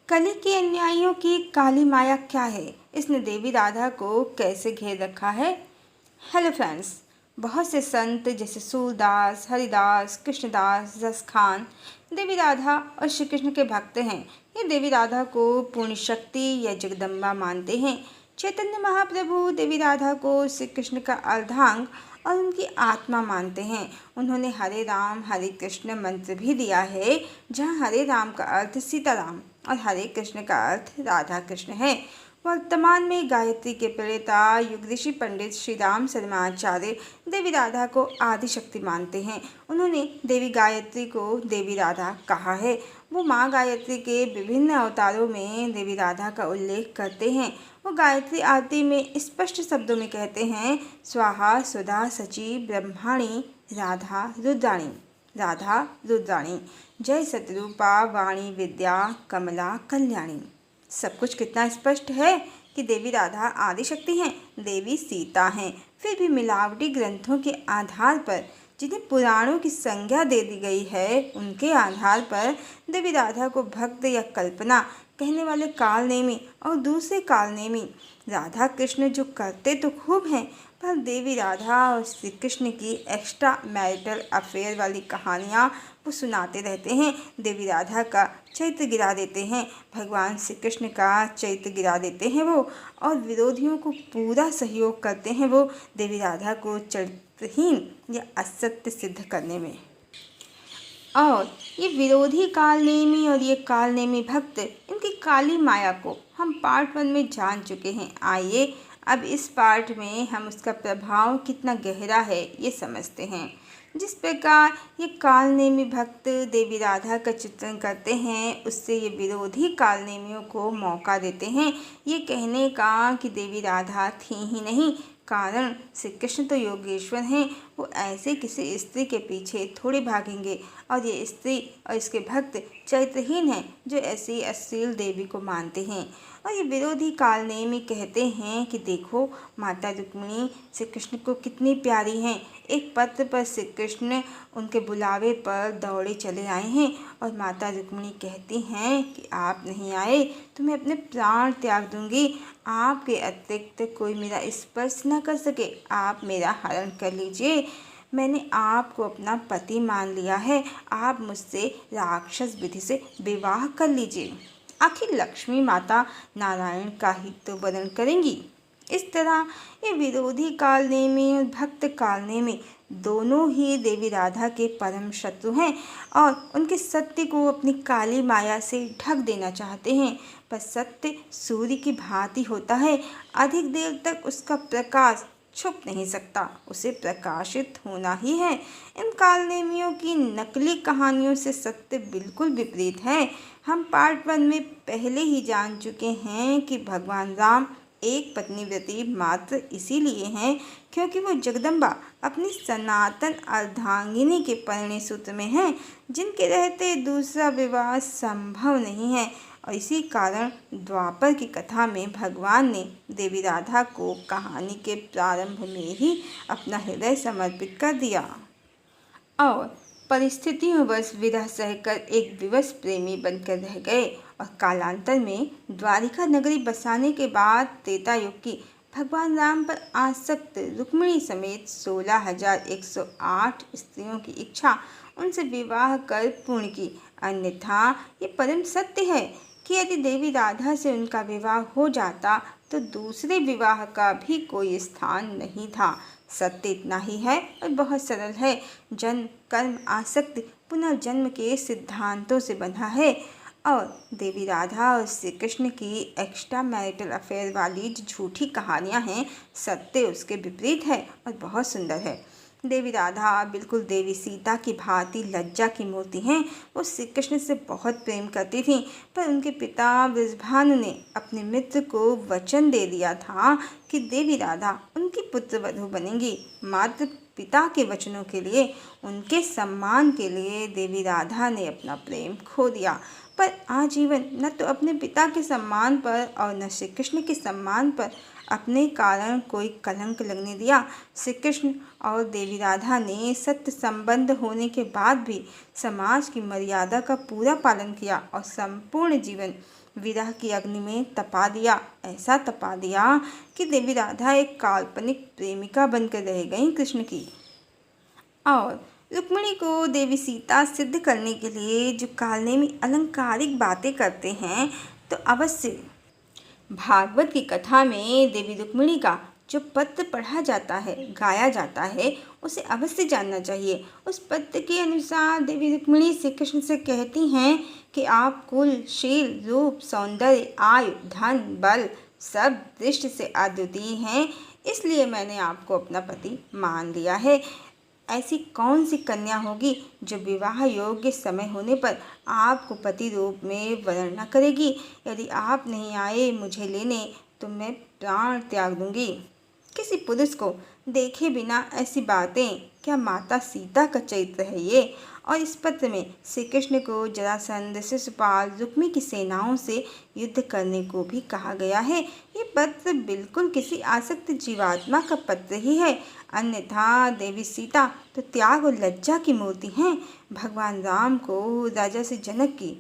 कली के अन्यायियों की काली माया क्या है? इसने देवी राधा को कैसे घेर रखा है? हेलो फ्रेंड्स, बहुत से संत जैसे सूरदास, हरिदास, कृष्णदास, जस खान देवी राधा और श्री कृष्ण के भक्त हैं। ये देवी राधा को पूर्ण शक्ति या जगदम्बा मानते हैं। चैतन्य महाप्रभु देवी राधा को श्री कृष्ण का अर्धांग और उनकी आत्मा मानते हैं। उन्होंने हरे राम हरे कृष्ण मंत्र भी दिया है, जहाँ हरे राम का अर्थ सीताराम और हरे कृष्ण का अर्थ राधा कृष्ण है। वर्तमान में गायत्री के प्रणेता युग ऋषि पंडित श्री राम शर्माचार्य देवी राधा को आदि शक्ति मानते हैं। उन्होंने देवी गायत्री को देवी राधा कहा है। वो माँ गायत्री के विभिन्न अवतारों में देवी राधा का उल्लेख करते हैं। वो गायत्री आरती में स्पष्ट शब्दों में कहते हैं, स्वाहा सुधा सची ब्रह्माणी राधा रुद्राणी, राधा रुद्राणी, जय सतरूपा वाणी विद्या कमला कल्याणी। सब कुछ कितना स्पष्ट है कि देवी राधा आदि शक्ति हैं, देवी सीता हैं। फिर भी मिलावटी ग्रंथों के आधार पर, जिन्हें पुराणों की संज्ञा दे दी गई है, उनके आधार पर देवी राधा को भक्त या कल्पना कहने वाले कालनेमी और दूसरे कालनेमी राधा कृष्ण जो करते तो खूब हैं, पर देवी राधा और श्री कृष्ण की एक्स्ट्रा मैरिटल अफेयर वाली कहानियाँ वो सुनाते रहते हैं। देवी राधा का चरित्र गिरा देते हैं, भगवान श्री कृष्ण का चरित्र गिरा देते हैं वो, और विरोधियों को पूरा सहयोग करते हैं वो देवी राधा को चरित्रहीन या असत्य सिद्ध करने में। और ये विरोधी कालनेमी और ये कालनेमी भक्त, इनकी काली माया को हम पार्ट 1 में जान चुके हैं। आइए अब इस पार्ट में हम उसका प्रभाव कितना गहरा है ये समझते हैं। जिस प्रकार ये कालनेमी भक्त देवी राधा का चित्रण करते हैं, उससे ये विरोधी कालनेमियों को मौका देते हैं ये कहने का कि देवी राधा थी ही नहीं, कारण श्री कृष्ण तो योगेश्वर हैं। वो ऐसे किसी स्त्री के पीछे थोड़ी भागेंगे, और ये स्त्री और इसके भक्त चरित्रहीन हैं जो ऐसी अश्लील देवी को मानते हैं। और ये विरोधी कालनेमी कहते हैं कि देखो, माता रुक्मिणी श्री कृष्ण को कितनी प्यारी हैं। एक पत्र पर श्री कृष्ण उनके बुलावे पर दौड़े चले आए हैं, और माता रुक्मिणी कहती हैं कि आप नहीं आए तो मैं अपने प्राण त्याग दूंगी। आपके अतिरिक्त कोई मेरा स्पर्श न कर सके, आप मेरा हरण कर लीजिए। मैंने आपको अपना पति मान लिया है, आप मुझसे राक्षस विधि से विवाह कर लीजिए। आखिर लक्ष्मी माता नारायण का ही तो वरण करेंगी। इस तरह ये विरोधी कालनेमी और भक्त कालनेमी दोनों ही देवी राधा के परम शत्रु हैं, और उनके सत्य को अपनी काली माया से ढक देना चाहते हैं। पर सत्य सूर्य की भांति होता है, अधिक देर तक उसका प्रकाश छुप नहीं सकता, उसे प्रकाशित होना ही है। इन कालनेमियों की नकली कहानियों से सत्य बिल्कुल विपरीत है। हम पार्ट 1 में पहले ही जान चुके हैं कि भगवान राम एक पत्नी व्रती मात्र इसीलिए हैं क्योंकि वो जगदम्बा अपनी सनातन अर्धांगिनी के परिणय सूत्र में हैं, जिनके रहते दूसरा विवाह संभव नहीं है। और इसी कारण द्वापर की कथा में भगवान ने देवी राधा को कहानी के प्रारंभ में ही अपना हृदय समर्पित कर दिया, और परिस्थितियों वश विरह सहकर एक विवश प्रेमी बनकर रह गए। और कालांतर में द्वारिका नगरी बसाने के बाद त्रेता युग की भगवान राम पर आसक्त रुक्मिणी समेत 16,108 स्त्रियों की इच्छा उनसे विवाह कर पूर्ण की। अन्यथा ये परम सत्य है कि यदि देवी राधा से उनका विवाह हो जाता तो दूसरे विवाह का भी कोई स्थान नहीं था। सत्य इतना ही है और बहुत सरल है। जन्म कर्म आसक्ति पुनर्जन्म के सिद्धांतों से बंधा है, और देवी राधा और श्री कृष्ण की एक्स्ट्रा मैरिटल अफेयर वाली जो झूठी कहानियाँ हैं, सत्य उसके विपरीत है और बहुत सुंदर है। देवी राधा बिल्कुल देवी सीता की भांति लज्जा की मूर्ति हैं। वो श्री कृष्ण से बहुत प्रेम करती थीं, पर उनके पिता वृषभानु ने अपने मित्र को वचन दे दिया था कि देवी राधा उनकी पुत्रवधू बनेंगी। मात्र पिता के वचनों के लिए, उनके सम्मान के लिए देवी राधा ने अपना प्रेम खो दिया। पर आजीवन न तो अपने पिता के सम्मान पर और न श्री कृष्ण के सम्मान पर अपने कारण कोई कलंक लगने दिया। श्री कृष्ण और देवी राधा ने सत्य संबंध होने के बाद भी समाज की मर्यादा का पूरा पालन किया और संपूर्ण जीवन विरह की अग्नि में तपा दिया। ऐसा तपा दिया कि देवी राधा एक काल्पनिक प्रेमिका बनकर रह गईं कृष्ण की। और रुक्मिणी को देवी सीता सिद्ध करने के लिए जो कालनेमी अलंकारिक बातें करते हैं, तो अवश्य भागवत की कथा में देवी रुक्मिणी का जो पत्र पढ़ा जाता है, गाया जाता है, उसे अवश्य जानना चाहिए। उस पत्र के अनुसार देवी रुक्मिणी श्री कृष्ण से कहती हैं कि आप कुल, शील, रूप, सौंदर्य, आयु, धन, बल सब दृष्टि से अद्वितीय हैं, इसलिए मैंने आपको अपना पति मान लिया है। ऐसी कौन सी कन्या होगी जो विवाह योग्य समय होने पर आपको पति रूप में वरण न करेगी। यदि आप नहीं आए मुझे लेने तो मैं प्राण त्याग दूंगी। किसी पुरुष को देखे बिना ऐसी बातें, क्या माता सीता का चरित्र है ये। और इस पत्र में श्री कृष्ण को जरासंध, शिशुपाल, रुक्मी की सेनाओं से युद्ध करने को भी कहा गया है। ये पत्र बिल्कुल किसी आसक्त जीवात्मा का पत्र ही है, अन्यथा देवी सीता तो त्याग और लज्जा की मूर्ति हैं। भगवान राम को राजा से जनक की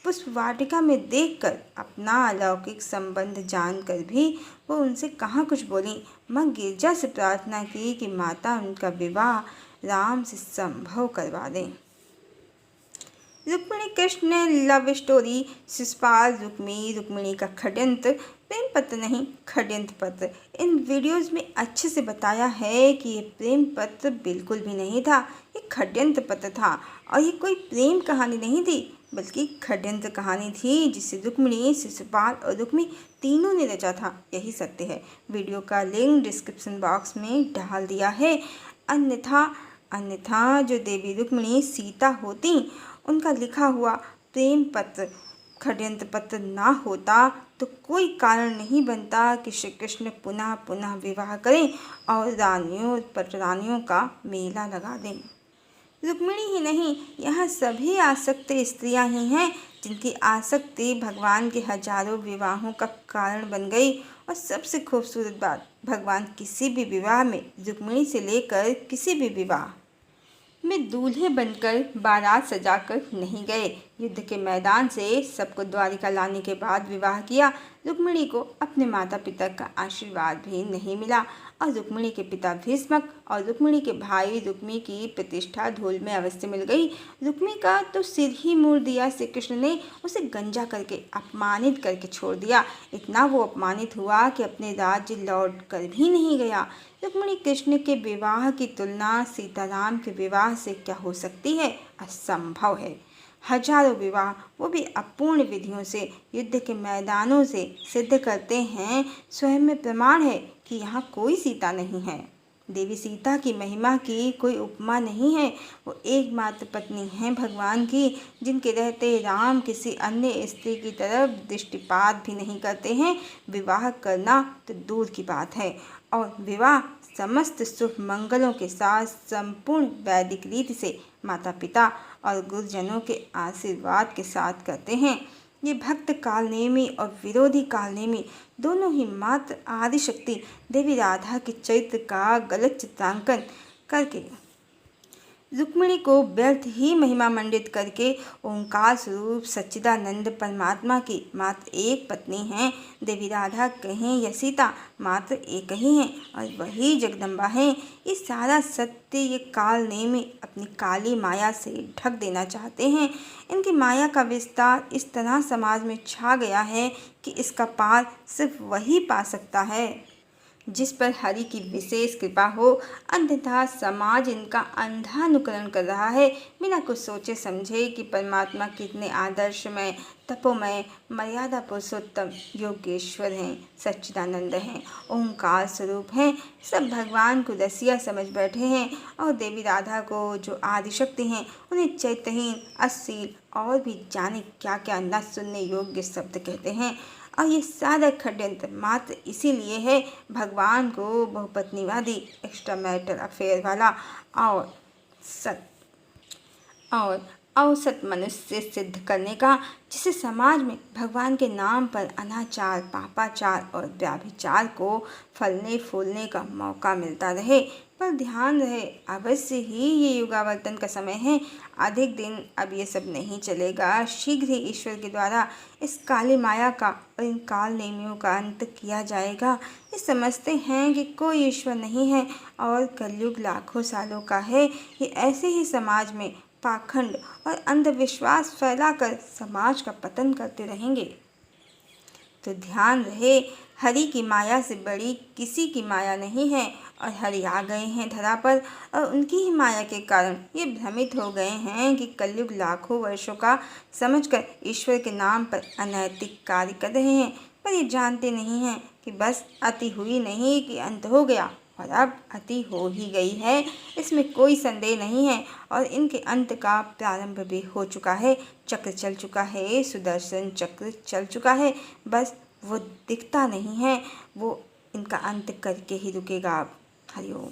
पुष्प वाटिका में देखकर अपना अलौकिक संबंध जानकर भी वो उनसे कहाँ कुछ बोली। माँ गिरजा से प्रार्थना की कि माता उनका विवाह राम से संभव करवा दें। रुक्मिणी कृष्ण लव स्टोरी, शिशुपाल, रुक्मी, रुक्मिणी का षड्यंत्र, प्रेम पत्र नहीं षड्यंत्र पत्र। इन वीडियोस में अच्छे से बताया है कि ये प्रेम पत्र बिल्कुल भी नहीं था, ये षड्यंत्र पत्र था। और ये कोई प्रेम कहानी नहीं थी, बल्कि षड्यंत्र कहानी थी जिसे रुक्मिणी, शिशुपाल और रुक्मी तीनों ने रचा था। यही सत्य है। वीडियो का लिंक डिस्क्रिप्शन बॉक्स में डाल दिया है। अन्यथा जो देवी रुक्मिणी सीता होती, उनका लिखा हुआ प्रेम पत्र षड्यंत्र पत्र ना होता तो कोई कारण नहीं बनता कि श्री कृष्ण पुनः पुनः विवाह करें और रानियों पटरानियों का मेला लगा दें। रुक्मिणी ही नहीं, यहाँ सभी आसक्त स्त्रियां ही हैं जिनकी आसक्ति भगवान के हजारों विवाहों का कारण बन गई। और सबसे खूबसूरत बात, भगवान किसी भी विवाह में रुक्मिणी से लेकर किसी भी विवाह में दूल्हे बनकर बारात सजाकर नहीं गए। युद्ध के मैदान से सबको द्वारिका लाने के बाद विवाह किया। रुक्मिणी को अपने माता पिता का आशीर्वाद भी नहीं मिला और रुक्मिणी के पिता भीष्मक और रुक्मिणी के भाई रुक्मी की प्रतिष्ठा धूल में अवश्य मिल गई। रुक्मी का तो सिर ही मोड़ दिया श्री कृष्ण ने, उसे गंजा करके अपमानित करके छोड़ दिया। इतना वो अपमानित हुआ कि अपने राज्य लौट कर भी नहीं गया। रुक्मिणी कृष्ण के विवाह की तुलना सीताराम के विवाह से क्या हो सकती है, असंभव है। हजारों विवाह, वो भी अपूर्ण विधियों से, युद्ध के मैदानों से सिद्ध करते हैं। स्वयं में प्रमाण है कि यहाँ कोई सीता नहीं है। देवी सीता की महिमा की कोई उपमा नहीं है। वो एकमात्र पत्नी हैं भगवान की, जिनके रहते राम किसी अन्य स्त्री की तरफ दृष्टिपात भी नहीं करते हैं। विवाह करना तो दूर की बात है, और विवाह समस्त शुभ मंगलों के साथ संपूर्ण वैदिक रीति से माता पिता और गुरुजनों के आशीर्वाद के साथ करते हैं। ये भक्त कालनेमी और विरोधी कालनेमी दोनों ही मात्र आदिशक्ति देवी राधा के चरित्र का गलत चित्रांकन करके रुक्मिणी को व्यर्थ ही महिमा मंडित करके ओंकार स्वरूप सच्चिदानंद परमात्मा की मात्र एक पत्नी हैं। देवी राधा कहें या सीता, मात्र एक ही हैं और वही जगदम्बा हैं। ये सारा सत्य ये काल नेमी अपनी काली माया से ढक देना चाहते हैं। इनकी माया का विस्तार इस तरह समाज में छा गया है कि इसका पार सिर्फ वही पा सकता है जिस पर हरि की विशेष कृपा हो, अन्यथा समाज इनका अंधा अनुकरण कर रहा है, बिना कुछ सोचे समझे कि परमात्मा कितने आदर्शमय, तपोमय, मर्यादा पुरुषोत्तम योगेश्वर हैं, सच्चिदानंद हैं, ओंकार स्वरूप हैं। सब भगवान को रसिया समझ बैठे हैं और देवी राधा को जो आदिशक्ति हैं उन्हें चैत्यहीन, अश्लील और भी जाने क्या क्या न सुनने योग्य शब्द कहते हैं। और ये सारा षड्यंत्र मात्र इसीलिए है भगवान को बहुपत्नीवादी, एक्स्ट्रा मैरिटल अफेयर वाला और औसत मनुष्य सिद्ध करने का, जिससे समाज में भगवान के नाम पर अनाचार, पापाचार और व्याभिचार को फलने फूलने का मौका मिलता रहे। पर ध्यान रहे, अवश्य ही ये युगावर्तन का समय है। अधिक दिन अब ये सब नहीं चलेगा। शीघ्र ही ईश्वर के द्वारा इस काली माया का और इन काल नेमियों का अंत किया जाएगा। ये समझते हैं कि कोई ईश्वर नहीं है और कलयुग लाखों सालों का है। ये ऐसे ही समाज में पाखंड और अंधविश्वास फैलाकर समाज का पतन करते रहेंगे। तो ध्यान रहे, हरि की माया से बड़ी किसी की माया नहीं है और हरि आ गए हैं धरा पर और उनकी ही माया के कारण ये भ्रमित हो गए हैं कि कलयुग लाखों वर्षों का समझकर ईश्वर के नाम पर अनैतिक कार्य कर रहे हैं। पर ये जानते नहीं हैं कि बस अति हुई नहीं कि अंत हो गया, और अब अति हो ही गई है, इसमें कोई संदेह नहीं है। और इनके अंत का प्रारंभ भी हो चुका है। चक्र चल चुका है, सुदर्शन चक्र चल चुका है, बस वो दिखता नहीं है। वो इनका अंत करके ही रुकेगा। हरिओम।